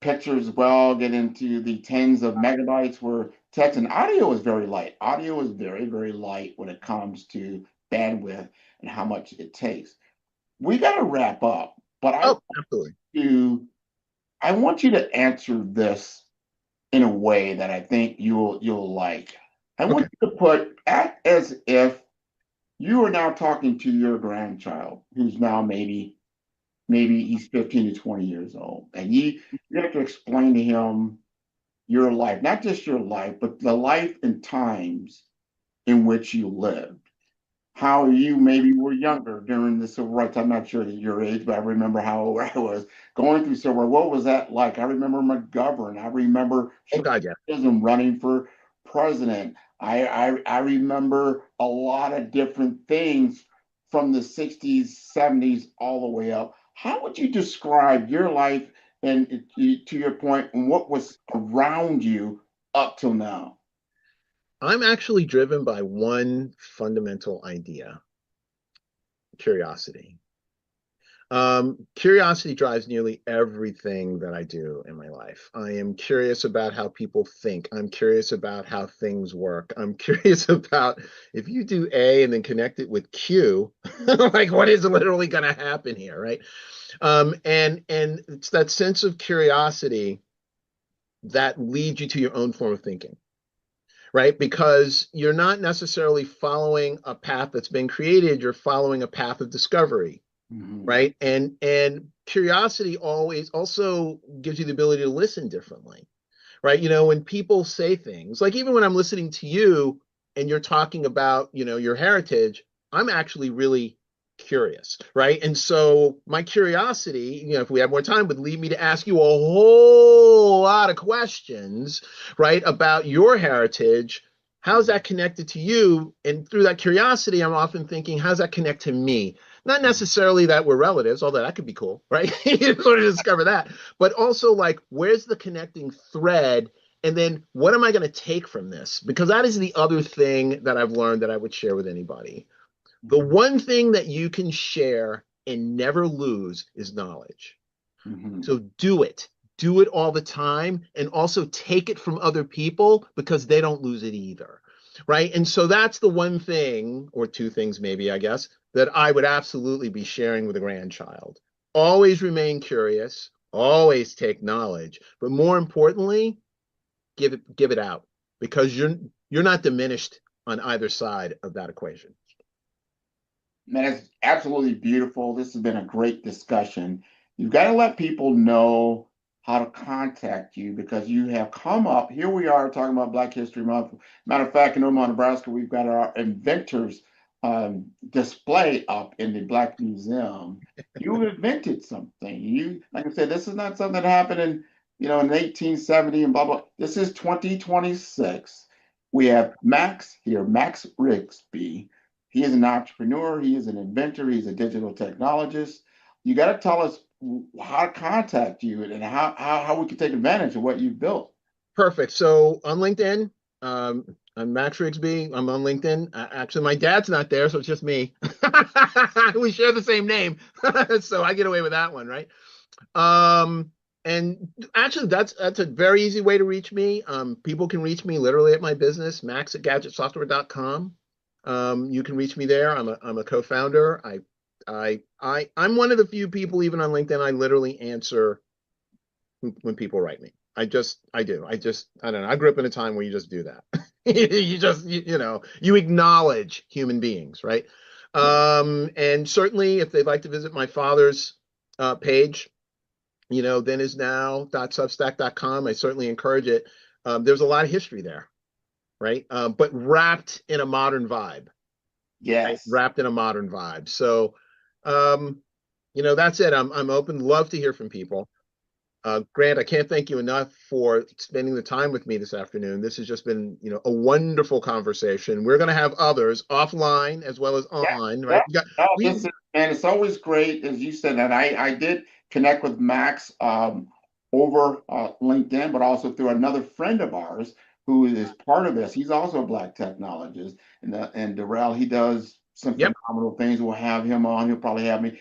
pictures as well get into the tens of megabytes, where text and audio is very light. Audio is very, very light when it comes to bandwidth and how much it takes. We got to wrap up, but Absolutely. I want you to answer this in a way that I think you'll like. I want you to act as if you are now talking to your grandchild, who's now maybe he's 15 to 20 years old, and you have to explain to him your life, not just your life, but the life and times in which you lived. How you maybe were younger during the civil rights. I'm not sure your age, but I remember how old I was going through civil rights. What was that like? I remember McGovern. I remember running for president. I remember a lot of different things from the 60s, 70s, all the way up. How would you describe your life, and to your point, and what was around you up till now? I'm actually driven by one fundamental idea: curiosity. Curiosity drives nearly everything that I do in my life. I am curious about how people think. I'm curious about how things work. I'm curious about, if you do A and then connect it with Q, like, what is literally going to happen here, right? And it's that sense of curiosity that leads you to your own form of thinking, right? Because you're not necessarily following a path that's been created, you're following a path of discovery, right? And curiosity always also gives you the ability to listen differently, right? When people say things, like even when I'm listening to you and you're talking about, your heritage, I'm actually really curious, right? And so my curiosity, if we have more time, would lead me to ask you a whole lot of questions, right, about your heritage. How's that connected to you? And through that curiosity, I'm often thinking, how's that connect to me? Not necessarily that we're relatives, although that could be cool, right? You sort of discover that, but also, like, where's the connecting thread? And then what am I going to take from this? Because that is the other thing that I've learned that I would share with anybody. The one thing that you can share and never lose is knowledge. So do it. do it all the time and also take it from other people because they don't lose it either. Right. And so that's the one thing, or two things maybe, I guess, that I would absolutely be sharing with a grandchild. Always remain curious, always take knowledge, but more importantly, give it out, because you're not diminished on either side of that equation. Man, it's absolutely beautiful. This has been a great discussion. You've got to let people know how to contact you, because you have come up. Here we are talking about Black History Month. Matter of fact, in Omaha, Nebraska, we've got our inventors display up in the Black Museum. You invented something. You, like I said, this is not something that happened in 1870 and blah blah. This is 2026. We have Max here, Max Riggsbee. He is an entrepreneur. He is an inventor. He's a digital technologist. You got to tell us how to contact you and how we can take advantage of what you've built. Perfect. So on LinkedIn, I'm Max Riggsbee. I'm on LinkedIn. Actually, my dad's not there, so it's just me. We share the same name, so I get away with that one, right? And actually, that's a very easy way to reach me. People can reach me literally at my business, max@gadgetsoftware.com. You can reach me there. I'm a co-founder. I'm one of the few people, even on LinkedIn, I literally answer when people write me. I do. I don't know. I grew up in a time where you just do that. You just, you acknowledge human beings, right? And certainly if they'd like to visit my father's page, thenisnow.substack.com, I certainly encourage it. There's a lot of history there, right? But wrapped in a modern vibe. Yes. Right? Wrapped in a modern vibe. So, that's it. I'm open. Love to hear from people. Grant, I can't thank you enough for spending the time with me this afternoon. This has just been, a wonderful conversation. We're going to have others offline as well as online, right? Man, it's always great, as you said, and I did connect with Max over LinkedIn, but also through another friend of ours who is part of this. He's also a Black technologist, and Darrell, he does some phenomenal things. We'll have him on. He'll probably have me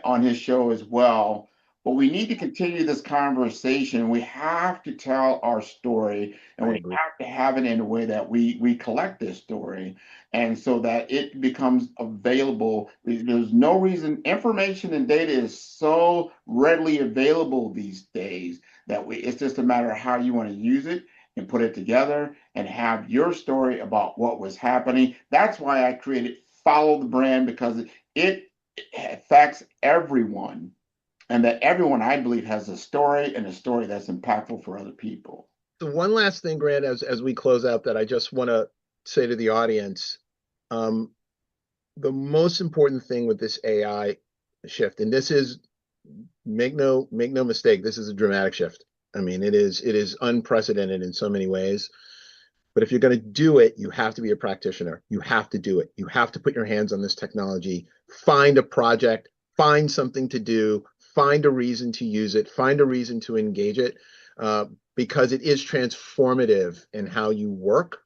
on his show as well. But we need to continue this conversation. We have to tell our story, and we have to have it in a way that we collect this story, and so that it becomes available. There's no reason. Information and data is so readily available these days that it's just a matter of how you want to use it and put it together and have your story about what was happening. That's why I created Follow the Brand, because it affects everyone. And that everyone, I believe, has a story, and a story that's impactful for other people. So one last thing, Grant, as we close out, that I just want to say to the audience, the most important thing with this AI shift, and this is, make no mistake, this is a dramatic shift. I mean, it is unprecedented in so many ways. But if you're going to do it, you have to be a practitioner. You have to do it. You have to put your hands on this technology. Find a project. Find something to do. Find a reason to use it, find a reason to engage it, because it is transformative in how you work.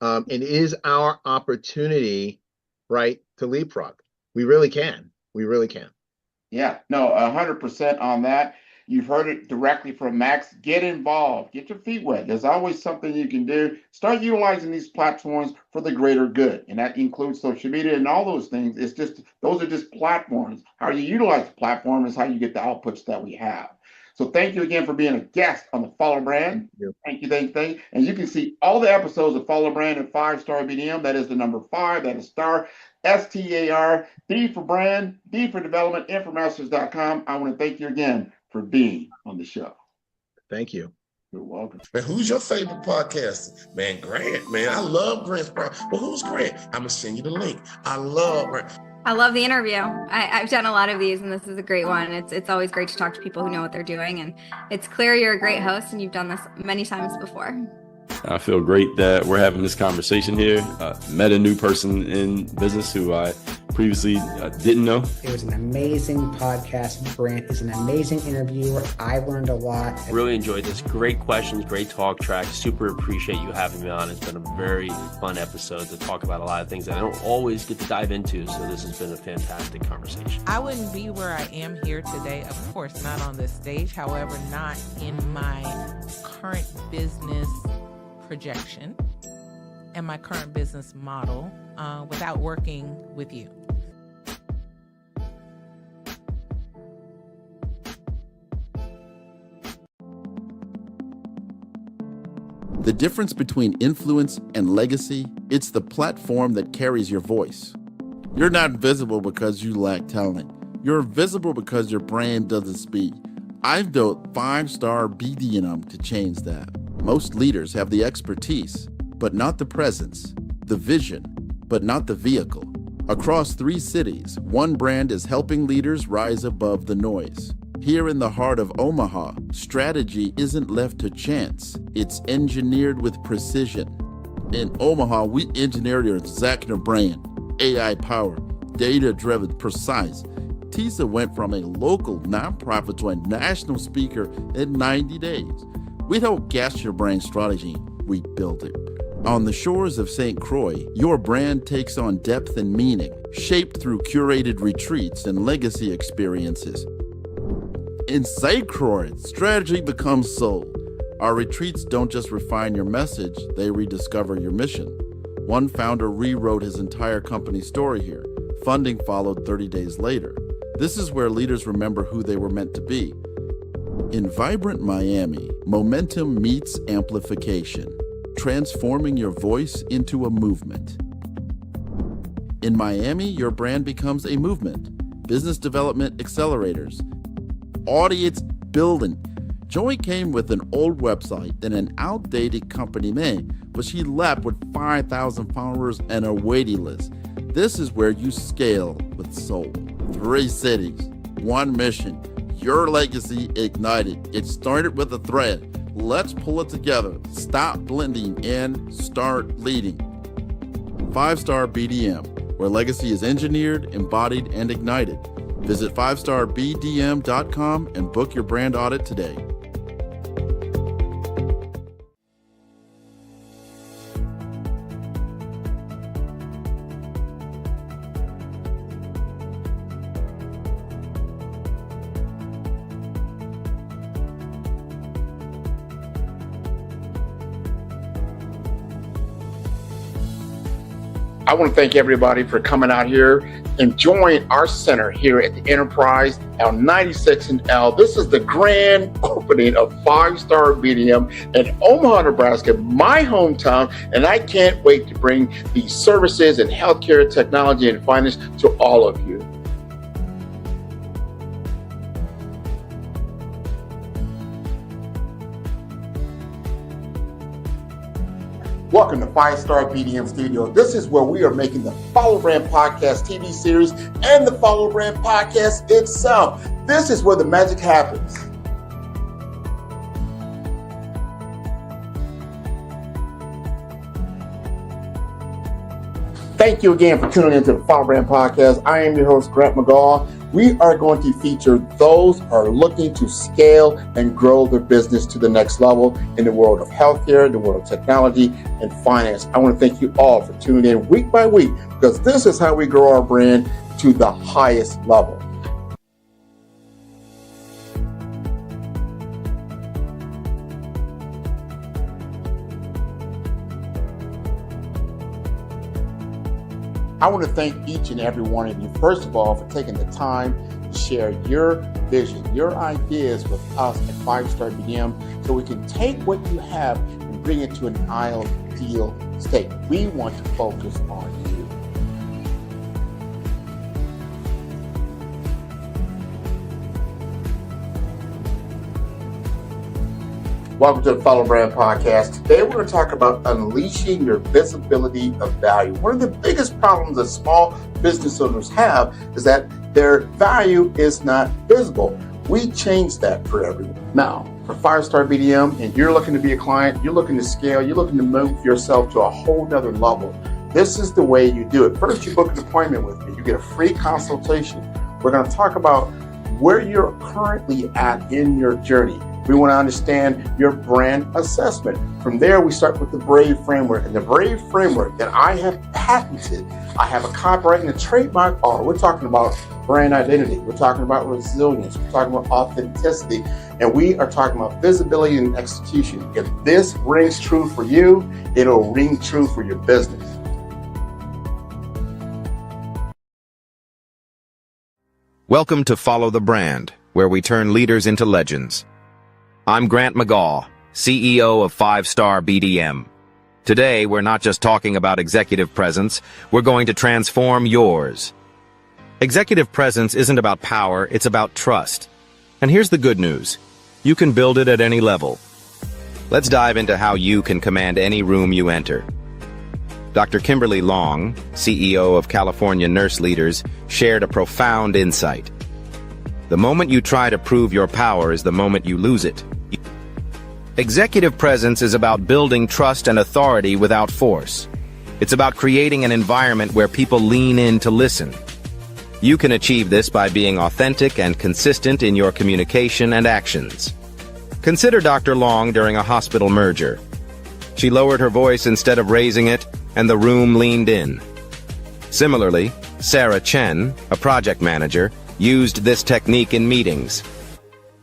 And it is our opportunity, right, to leapfrog. We really can. We really can. Yeah, no, 100% on that. You've heard it directly from Max. Get involved. Get your feet wet. There's always something you can do. Start utilizing these platforms for the greater good. And that includes social media and all those things. Those are just platforms. How you utilize the platform is how you get the outputs that we have. So thank you again for being a guest on the Follow Brand. Thank you. And you can see all the episodes of Follow Brand at 5-Star BDM. That is the number 5. That is star. STAR. D for brand. D for development. Infomasters.com. I want to thank you again for being on the show. Thank you. You're welcome. Man, who's your favorite podcaster? Man, Grant, man. I love Grant's podcast. Well, who's Grant? I'm going to send you the link. I love Grant. I love the interview. I've done a lot of these, and this is a great one. It's always great to talk to people who know what they're doing, and it's clear you're a great host, and you've done this many times before. I feel great that we're having this conversation here. Met a new person in business who I previously didn't know. It was an amazing podcast. Grant is an amazing interviewer. I learned a lot. Really enjoyed this. Great questions, great talk track. Super appreciate you having me on. It's been a very fun episode to talk about a lot of things that I don't always get to dive into. So this has been a fantastic conversation. I wouldn't be where I am here today, of course, not on this stage, however, not in my current business projection and my current business model without working with you. The difference between influence and legacy, it's the platform that carries your voice. You're not visible because you lack talent. You're visible because your brand doesn't speak. I've built 5-star BD&M to change that. Most leaders have the expertise, but not the presence, the vision, but not the vehicle. Across 3 cities, one brand is helping leaders rise above the noise. Here in the heart of Omaha, strategy isn't left to chance. It's engineered with precision. In Omaha, we engineered your Zachner brand, AI-powered, data-driven, precise. TISA went from a local nonprofit to a national speaker in 90 days. We don't guess your brand strategy, we build it. On the shores of St. Croix, your brand takes on depth and meaning, shaped through curated retreats and legacy experiences. In St. Croix, strategy becomes soul. Our retreats don't just refine your message, they rediscover your mission. One founder rewrote his entire company story here. Funding followed 30 days later. This is where leaders remember who they were meant to be. In vibrant Miami, momentum meets amplification, transforming your voice into a movement. In Miami, your brand becomes a movement. Business development accelerators. Audience building. Joy came with an old website and an outdated company name, but she left with 5,000 followers and a waiting list. This is where you scale with soul. 3 cities, 1 mission, your legacy ignited. It started with a thread. Let's pull it together. Stop blending and start leading. 5-star BDM, where legacy is engineered, embodied, and ignited. Visit 5starbdm.com and book your brand audit today. I want to thank everybody for coming out here and join our center here at the Enterprise on 96 and L. This is the grand opening of 5-star BDM in Omaha, Nebraska, my hometown, and I can't wait to bring these services in healthcare, technology, and finance to all of you. Welcome to 5-Star BDM Studio. This is where we are making the Follow Brand Podcast TV series and the Follow Brand Podcast itself. This is where the magic happens. Thank you again for tuning into the Follow Brand Podcast. I am your host, Grant McGaugh. We are going to feature those who are looking to scale and grow their business to the next level in the world of healthcare, the world of technology, and finance. I want to thank you all for tuning in week by week, because this is how we grow our brand to the highest level. I want to thank each and every one of you, first of all, for taking the time to share your vision, your ideas with us at 5-Star BDM, so we can take what you have and bring it to an ideal state. We want to focus on you. Welcome to the Follow Brand Podcast. Today we're going to talk about unleashing your visibility of value. One of the biggest problems that small business owners have is that their value is not visible. We change that for everyone. Now, for 5-Star BDM, and you're looking to be a client, you're looking to scale, you're looking to move yourself to a whole nother level. This is the way you do it. First, you book an appointment with me. You get a free consultation. We're going to talk about where you're currently at in your journey. We want to understand your brand assessment. From there, we start with the BRAVE framework. And the BRAVE framework that I have patented, I have a copyright and a trademark on. We're talking about brand identity. We're talking about resilience. We're talking about authenticity. And we are talking about visibility and execution. If this rings true for you, it'll ring true for your business. Welcome to Follow the Brand, where we turn leaders into legends. I'm Grant McGaugh, CEO of 5-Star BDM. Today, we're not just talking about executive presence, we're going to transform yours. Executive presence isn't about power, it's about trust. And here's the good news. You can build it at any level. Let's dive into how you can command any room you enter. Dr. Kimberly Long, CEO of California Nurse Leaders, shared a profound insight. The moment you try to prove your power is the moment you lose it. Executive presence is about building trust and authority without force. It's about creating an environment where people lean in to listen. You can achieve this by being authentic and consistent in your communication and actions. Consider Dr. Long during a hospital merger. She lowered her voice instead of raising it, and the room leaned in. Similarly, Sarah Chen, a project manager, used this technique in meetings.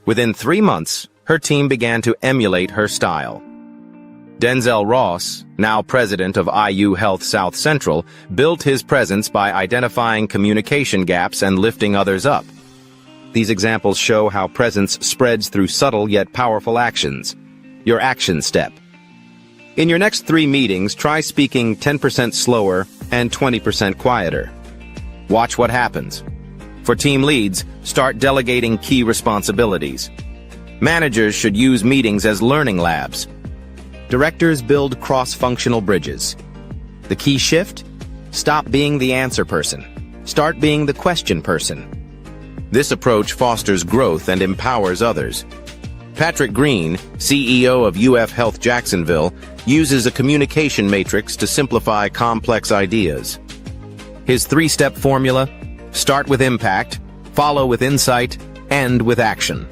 Within 3 months, her team began to emulate her style. Denzel Ross, now president of IU Health South Central, built his presence by identifying communication gaps and lifting others up. These examples show how presence spreads through subtle yet powerful actions. Your action step. In your next 3 meetings, try speaking 10% slower and 20% quieter. Watch what happens. For team leads, start delegating key responsibilities. Managers should use meetings as learning labs. Directors build cross-functional bridges. The key shift? Stop being the answer person. Start being the question person. This approach fosters growth and empowers others. Patrick Green, CEO of UF Health Jacksonville, uses a communication matrix to simplify complex ideas. His 3-step formula: start with impact, follow with insight, end with action.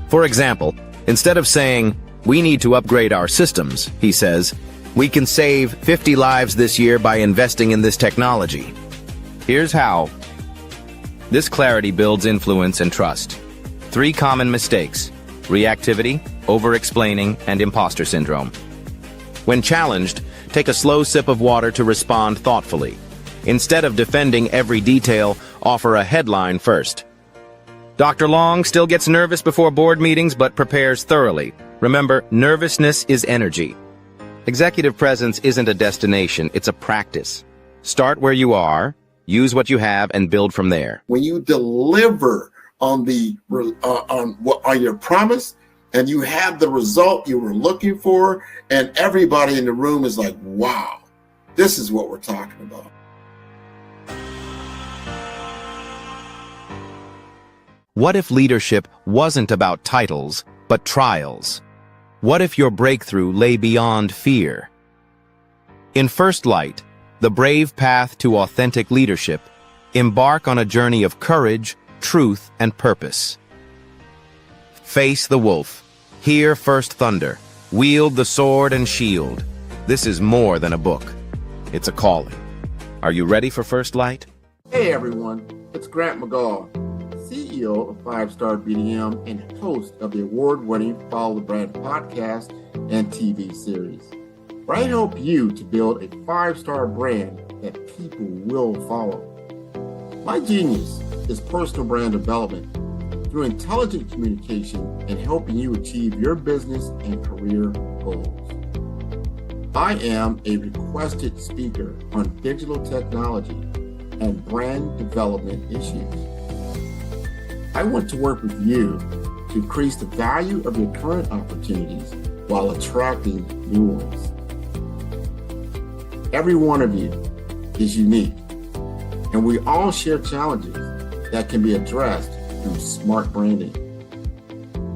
For example, instead of saying, "We need to upgrade our systems," he says, "We can save 50 lives this year by investing in this technology. Here's how." This clarity builds influence and trust. 3 common mistakes: reactivity, over-explaining, and imposter syndrome. When challenged, take a slow sip of water to respond thoughtfully. Instead of defending every detail, offer a headline first. Dr. Long still gets nervous before board meetings but prepares thoroughly. Remember, nervousness is energy. Executive presence isn't a destination, it's a practice. Start where you are, use what you have, and build from there. When you deliver on your promise and you have the result you were looking for, and everybody in the room is like, wow, this is what we're talking about. What if leadership wasn't about titles, but trials? What if your breakthrough lay beyond fear? In First Light, the brave path to authentic leadership, embark on a journey of courage, truth, and purpose. Face the wolf. Hear first thunder. Wield the sword and shield. This is more than a book. It's a calling. Are you ready for First Light? Hey everyone, it's Grant McGaugh, CEO of 5-Star BDM and host of the award-winning Follow the Brand podcast and TV series, where I help you to build a 5-star brand that people will follow. My genius is personal brand development through intelligent communication and helping you achieve your business and career goals. I am a requested speaker on digital technology and brand development issues. I want to work with you to increase the value of your current opportunities while attracting new ones. Every one of you is unique, and we all share challenges that can be addressed through smart branding.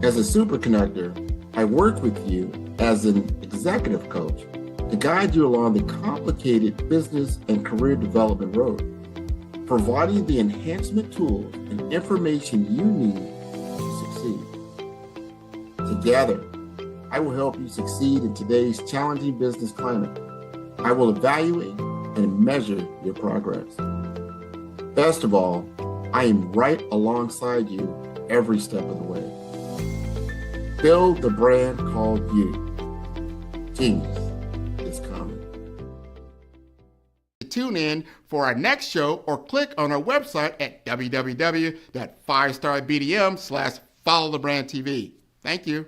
As a superconnector, I work with you as an executive coach to guide you along the complicated business and career development road. providing the enhancement tools and information you need to succeed. Together, I will help you succeed in today's challenging business climate. I will evaluate and measure your progress. Best of all, I am right alongside you every step of the way. Build the brand called you. Genius is coming. Tune in for our next show or click on our website at www.5starbdm/followthebrandtv. Thank you.